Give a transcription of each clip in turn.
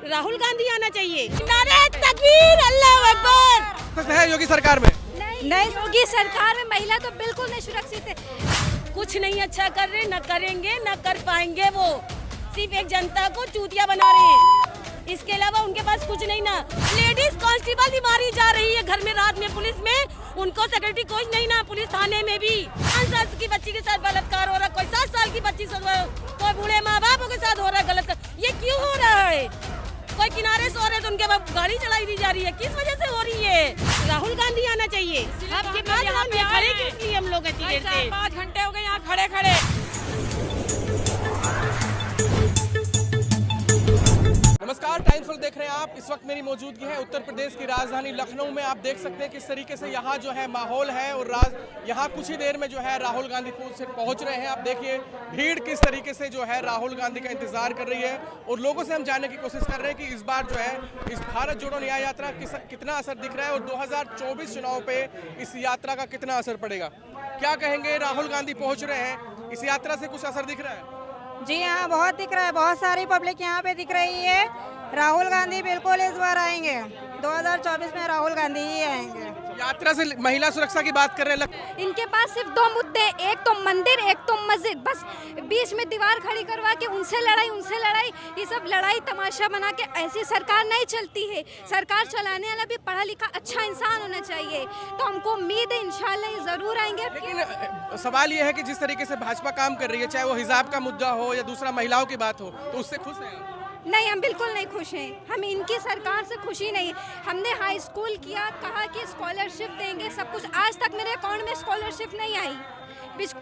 राहुल गांधी आना चाहिए। नारे तकबीर, अल्लाह अकबर। है योगी सरकार में? नहीं, योगी सरकार में महिला तो बिल्कुल नहीं सुरक्षित है। कुछ नहीं अच्छा कर रहे, न करेंगे न कर पाएंगे। वो सिर्फ एक जनता को चूतिया बना रहे हैं, इसके अलावा उनके पास कुछ नहीं ना। लेडीज कांस्टेबल भी मारी जा रही है घर में, रात में पुलिस में, उनको सिक्योरिटी कुछ नहीं ना। पुलिस थाने में भी 5 साल की बच्ची के साथ बलात्कार हो रहा है, कोई 7 साल की बच्ची से, कोई बूढ़े माँ बापों के साथ हो रहा है गलत। ये क्यों हो रहा है? कोई किनारे सो रहे तो उनके बाद गाड़ी चलाई दी जा रही है, किस वजह से हो रही है? राहुल गांधी आना चाहिए। आपके पास खड़े किस लिए हम लोग? 5 घंटे हो गए यहाँ खड़े खड़े। नमस्कार, टाइम्स फॉर देख रहे हैं आप। इस वक्त मेरी मौजूदगी है उत्तर प्रदेश की राजधानी लखनऊ में। आप देख सकते हैं किस तरीके से यहाँ जो है माहौल है, और यहाँ कुछ ही देर में जो है राहुल गांधी पहुँच रहे हैं। आप देखिए भीड़ किस तरीके से जो है राहुल गांधी का इंतजार कर रही है, और लोगों से हम जानने की कोशिश कर रहे हैं कि इस बार जो है इस भारत जोड़ो न्याय यात्रा कितना असर दिख रहा है, और 2024 चुनाव पे इस यात्रा का कितना असर पड़ेगा। क्या कहेंगे? राहुल गांधी पहुँच रहे हैं, इस यात्रा से कुछ असर दिख रहा है? जी हाँ, बहुत दिख रहा है। बहुत सारी पब्लिक यहाँ पे दिख रही है। राहुल गांधी बिल्कुल इस बार आएंगे। 2024 में राहुल गांधी ही आएंगे। यात्रा से महिला सुरक्षा की बात कर रहे हैं। इनके पास सिर्फ 2 मुद्दे, एक तो मंदिर, एक तो मस्जिद। बस बीच में दीवार खड़ी करवा के उनसे लड़ाई, ये सब लड़ाई तमाशा बना के ऐसी सरकार नहीं चलती है। सरकार चलाने वाला भी पढ़ा लिखा अच्छा इंसान होना चाहिए। तो हमको उम्मीद है इंशाल्लाह ये जरूर आएंगे। लेकिन सवाल ये है कि जिस तरीके से भाजपा काम कर रही है, चाहे वो हिजाब का मुद्दा हो या दूसरा महिलाओं की बात हो, तो उससे खुश हैं? नहीं, हम बिल्कुल नहीं खुश हैं। हम इनकी सरकार से खुशी नहीं। हमने हाई स्कूल किया, कहा कि स्कॉलरशिप देंगे सब कुछ, आज तक मेरे अकाउंट में स्कॉलरशिप नहीं आई,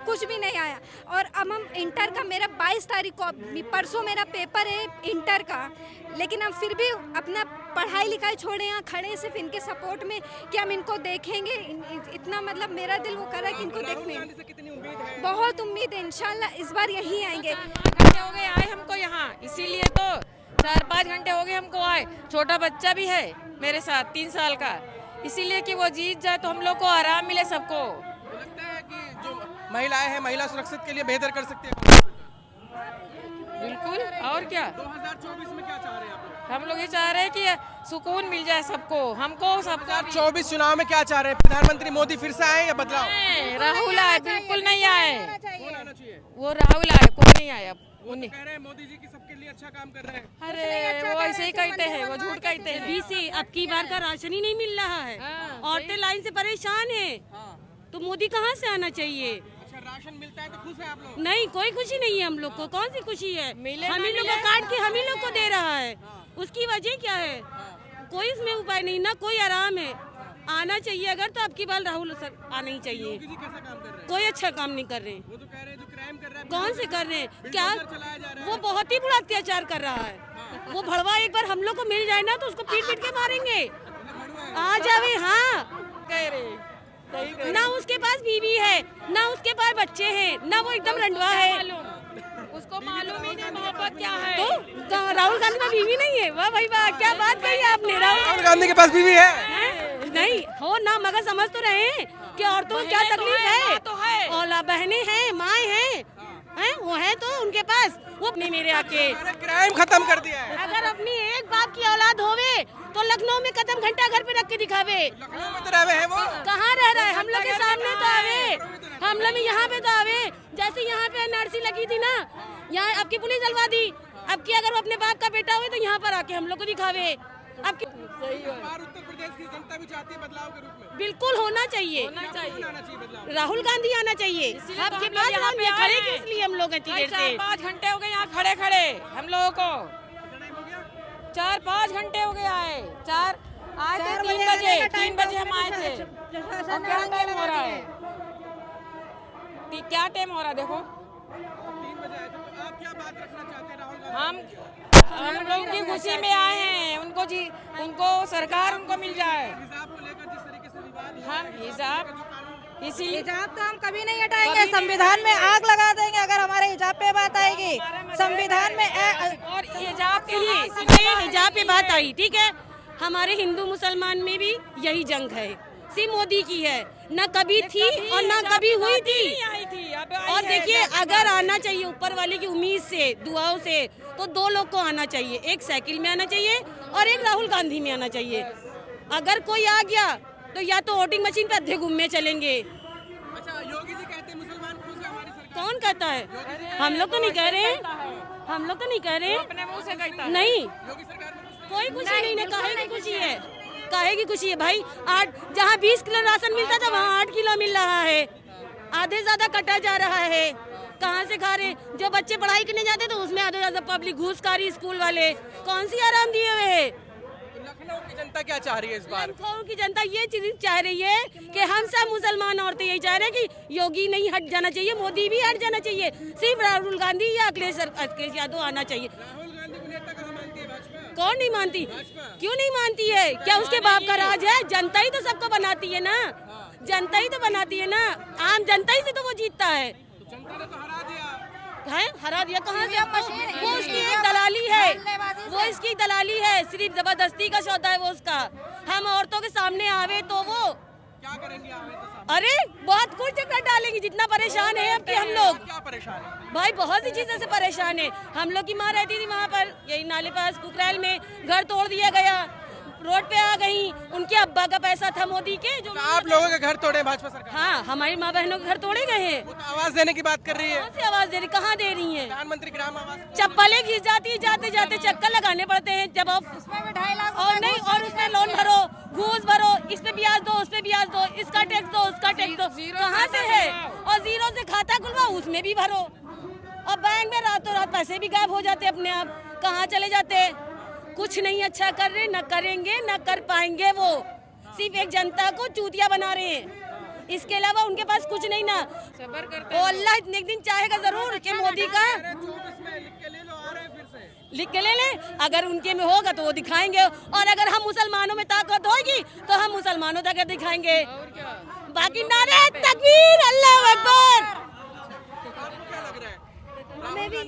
कुछ भी नहीं आया। और अब हम इंटर का, मेरा 22 तारीख को, परसों मेरा पेपर है इंटर का, लेकिन हम फिर भी अपना पढ़ाई लिखाई छोड़े यहाँ खड़े सिर्फ इनके सपोर्ट में कि हम इनको देखेंगे। इतना मतलब मेरा दिल वो कर रहा है कि इनको देखने बहुत उम्मीद है। इंशाल्लाह इस बार यहीं आएंगे। हो गए आए हमको यहाँ, इसीलिए तो 4-5 घंटे हो गए हमको आए। छोटा बच्चा भी है मेरे साथ 3 साल का, इसीलिए कि वो जीत जाए तो हम लोग को आराम मिले सबको। लगता है कि जो महिलाएं हैं, महिला सुरक्षित के लिए बेहतर कर सकते हैं। बिल्कुल, और क्या। 2024 में क्या चाह रहे हैं आप लोग? हम लोग ये चाह रहे हैं कि सुकून मिल जाए सबको, हमको सबको। 2024 चुनाव में क्या चाह रहे हैं? प्रधानमंत्री मोदी फिर से आए या बदलाव? राहुल आए, बिल्कुल नहीं आए। कौन आना चाहिए? वो राहुल आए, कोई नहीं आया। उन्हें कह रहे हैं मोदी जी की सबके लिए अच्छा काम कर रहे हैं। अरे वो ऐसे ही कहते हैं, वो झूठ कहते हैं। बीसी अब की बार का राशन ही नहीं मिल रहा है, औरतें लाइन से परेशान है, तो मोदी कहाँ से आना चाहिए? अच्छा, राशन मिलता है तो खुश है आप लोग? नहीं, कोई खुशी नहीं है हम लोग को। कौन सी खुशी है? हम ही लोग को काट के हम ही लोग को दे रहा है, उसकी वजह क्या है? कोई इसमें उपाय नहीं ना, कोई आराम है। आना चाहिए अगर तो अब की बार राहुल सर आना ही चाहिए। योगी जी कैसा काम कर रहे हैं? कोई अच्छा काम नहीं कर रहे हैं। वो तो कह रहे हैं जो क्राइम कर रहा है। कौन से कर रहे हैं? क्या चलाया जा रहा है। वो बहुत ही बुरा अत्याचार कर रहा है। वो भड़वा एक बार हम लोग को मिल जाए ना तो उसको पीट पीट के मारेंगे। आ जावे। हाँ, कह रहे ना उसके पास बीवी है, ना उसके पास बच्चे हैं, ना वो एकदम रंडवा है। उसको मालूम ही नहीं मोहब्बत क्या है। तो राहुल गांधी का बीवी नहीं है? वाह भाई वाह, क्या बात कही आपने। राहुल गांधी के पास बीवी है? नहीं हो ना, मगर समझ तो रहे हैं कि औरतों को क्या तकलीफ है। तो है, और बहनें हैं, माएँ हैं, वो है तो उनके पास वो अपने मेरे आके क्राइम खत्म कर दिया है। अगर अपनी एक बाप की औलाद होवे तो लखनऊ में कदम घंटा घर पे रख के दिखावे। लखनऊ में तो रहे हैं वो। कहाँ रह रहा है? हम लोग के सामने तो आवे, हम लोग यहाँ पे तो आवे। जैसे यहाँ पे एनआरसी लगी थी ना, यहाँ अब की पुलिस जलवा दी। अब की अगर वो अपने बाप का बेटा हुए तो यहाँ पर आके हम लोग को दिखावे। अब की उत्तर प्रदेश की जनता भी चाहती है बदलाव के रूप में। बिल्कुल होना चाहिए, बदलाव। राहुल गांधी आना चाहिए। आपके पास खड़े किस लिए हम लोग? 4-5 घंटे हो गए यहाँ खड़े खड़े हम लोगों को। 4-5 घंटे हो गए आए। आए थे 3 बजे हम आए थे। और क्या टाइम हो रहा है? क्या टाइम हो रहा है देखो। 3 बजे आए थे, तो आप क्या बात रखना चाहते हैं राहुल गांधी? हम लोग की खुशी में आए हैं। उनको सरकार उनको मिल जाए। हिजाब को लेकर जिस तरीके से विवाद है, हम हिजाब, इसीलिए हिजाब तो हम कभी नहीं हटाएंगे। संविधान में आग लगा देंगे अगर हमारे हिजाब पे बात आएगी। संविधान में और हिजाब के लिए हिजाब पे बात आई, ठीक है। हमारे हिंदू मुसलमान में भी यही जंग है, सिर्फ मोदी की है, न कभी थी और न कभी हुई थी। और देखिए अगर आना चाहिए ऊपर वाले की उम्मीद से, दुआओं से, तो 2 लोग को आना चाहिए, एक साइकिल में आना चाहिए और एक राहुल गांधी में आना चाहिए। अगर कोई आ गया तो या तो वोटिंग मशीन पे अद्धे घूमने चलेंगे। अच्छा, योगी जी कहते हैं मुसलमान खुश है हमारी सरकार। कौन कहता है? हम लोग तो नहीं कह रहे हैं, हम लोग तो नहीं कह रहे हैं। अपने मुंह से कहता है। नहीं, योगी सरकार में कोई खुशी नहीं है। काहे की खुशी है? काहे की खुशी है भाई? 8 जहाँ 20 किलो राशन मिलता था वहाँ 8 किलो मिल रहा है, आधे ज्यादा कटा जा रहा है। कहाँ से खा रहे? जो बच्चे पढ़ाई करने जाते तो उसमें आधे ज्यादा पब्लिक घूस खा रही, स्कूल वाले कौन सी आराम दिए हुए है? लखनऊ की जनता क्या चाह रही है इस बार? लखनऊ की जनता ये चीज चाह रही है कि हम सब मुसलमान औरतें यही चाह रहे हैं कि योगी नहीं हट जाना चाहिए, मोदी भी हट जाना चाहिए, सिर्फ राहुल गांधी या अखिलेश यादव आना चाहिए। राहुल गांधी को नेता कहाँ मानती है भाजपा? कौन नहीं मानती? क्यों नहीं मानती है? क्या उसके बाप का राज है? जनता ही तो सबको बनाती है ना, जनता ही तो बनाती है ना, आम जनता ही से तो वो जीतता है। जनता ने तो हरा दिया है, हरा दिया कहाँ से? वो उसकी एक दलाली है, वो इसकी दलाली है, सिर्फ जबरदस्ती का सौदा है वो उसका। हम औरतों के सामने आवे तो वो क्या करेंगे आवे तो साहब? अरे बहुत कुछ कर डालेंगी। जितना परेशान है अब कि हम लोग क्या परेशान है? भाई बहुत सी चीजों से परेशान है। हम लोग की माँ रहती थी वहाँ पर, यही नाले पास कुकरैल में, घर तोड़ दिया गया, रोड पे आ गई। उनके अब्बा का पैसा था मोदी के, जो आप लोगों के घर तोड़े भाजपा सरकार? हाँ, हमारी माँ बहनों के घर तोड़े गए हैं। वो तो आवाज देने की बात कर रही है। कौन सी आवाज दे रही? कहाँ दे रही है? प्रधानमंत्री ग्राम आवास। चप्पलें घिस जाती है, जाते जाते चक्कर लगाने पड़ते हैं जब आप और नहीं, और उसमें लोन भरो, घूस भरो, इस पे ब्याज दो, उस पे ब्याज दो, इसका टैक्स दो, उसका टैक्स दो। कहाँ से है? और जीरो से खाता खुलवा, उसमें भी भरो। और बैंक में रातों रात पैसे भी गायब हो जाते अपने आप, कहाँ चले जाते? कुछ नहीं अच्छा कर रहे, न करेंगे, न कर पाएंगे। वो सिर्फ एक जनता को चूतिया बना रहे हैं, इसके अलावा उनके पास कुछ नहीं ना। सबर करते वो अल्लाह एक दिन चाहेगा जरूर कि मोदी का लिख के ले ले। अगर उनके में होगा तो वो दिखाएंगे, और अगर हम मुसलमानों में ताकत होगी तो हम मुसलमानों तक दिखाएंगे। बाकी नारे तकबीर, अल्लाह अकबर। हमें भी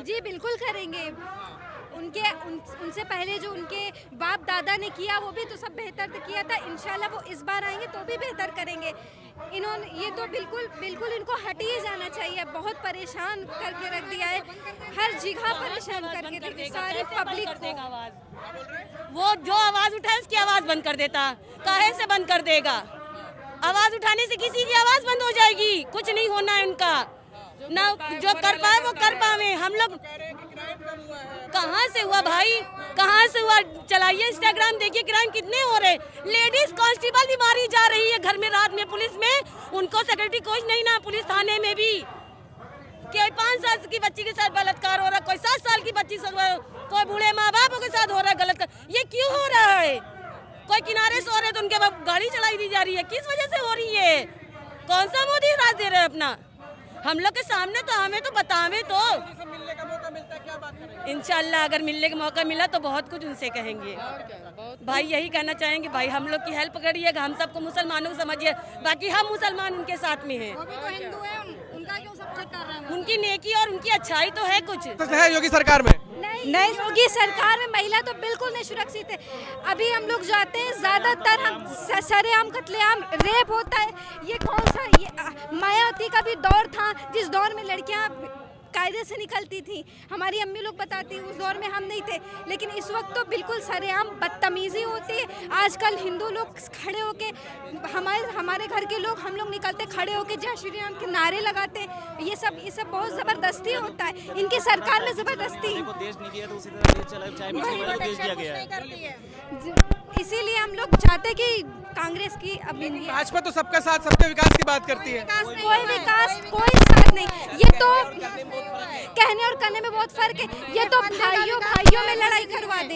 जी बिल्कुल करेंगे। उनसे पहले जो उनके बाप दादा ने किया वो भी तो सब बेहतर किया था। इंशाल्लाह वो इस बार आएंगे तो भी बेहतर करेंगे। इन्होंने ये तो बिल्कुल इनको हट ही जाना चाहिए। बहुत परेशान करके रख दिया है, हर जगह परेशान करके रख दिया सारी पब्लिक को। वो जो आवाज उठाए उसकी आवाज बंद कर देता, काहे से बंद कर देगा? आवाज उठाने से किसी की आवाज बंद हो जाएगी? कुछ नहीं होना है उनका ना, जो कर पाए वो कर पावे। हम लोग कहाँ से हुआ भाई, कहाँ से हुआ? चलाइए इंस्टाग्राम, देखिए क्राइम कितने हो रहे। लेडीज कांस्टेबल भी मारी जा रही है घर में, रात में पुलिस में, उनको सिक्योरिटी कोच नहीं ना पुलिस थाने में भी। कोई 5 साल की बच्ची के साथ बलात्कार हो रहा, कोई 7 साल की बच्ची से, कोई बूढ़े माँ बापों के साथ हो रहा है गलत। ये क्यों हो रहा है? कोई किनारे सो रहे तो उनके बाद गाड़ी चलाई दी जा रही है, किस वजह से हो रही है? कौन सा मोदी राज दे रहे हैं अपना? हम लोग के सामने तो हमें तो बतावे तो। मिलने का मौका मिलता है, क्या बात करेंगे? इंशाल्लाह अगर मिलने का मौका मिला तो बहुत कुछ उनसे कहेंगे। भाई यही कहना चाहेंगे, भाई हम लोग की हेल्प करिएगा, हम सबको मुसलमानों को समझिए, बाकी हम मुसलमान उनके साथ में हैं। उनका क्यों सपोर्ट कर रहे हैं? उनकी नेकी और उनकी अच्छाई तो है कुछ। तो है योगी सरकार में? नहीं, योगी सरकार में महिला तो बिल्कुल नहीं सुरक्षित है। अभी हम लोग जाते हैं, ज्यादातर हम सरेआम कत्लेआम रेप होता है। ये कौन सा, ये मायावती का भी दौर था जिस दौर में लड़कियां कायदे से निकलती थी। हमारी अम्मी लोग बताती, उस दौर में हम नहीं थे, लेकिन इस वक्त तो बिल्कुल सरेआम बदतमीजी होती है। आजकल हिंदू लोग खड़े होके, हमारे घर के लोग, हम लोग निकलते खड़े होके जय श्री राम के नारे लगाते हैं। ये सब बहुत ज़बरदस्ती होता है इनकी सरकार में, ज़बरदस्ती। इसीलिए हम लोग चाहते कि कांग्रेस की अब भाजपा तो सबका साथ सबके विकास की बात करती है। कोई विकास, कोई साथ नहीं। ये तो कहने और करने में बहुत फर्क है। ये तो भाइयों में लड़ाई करवा दें।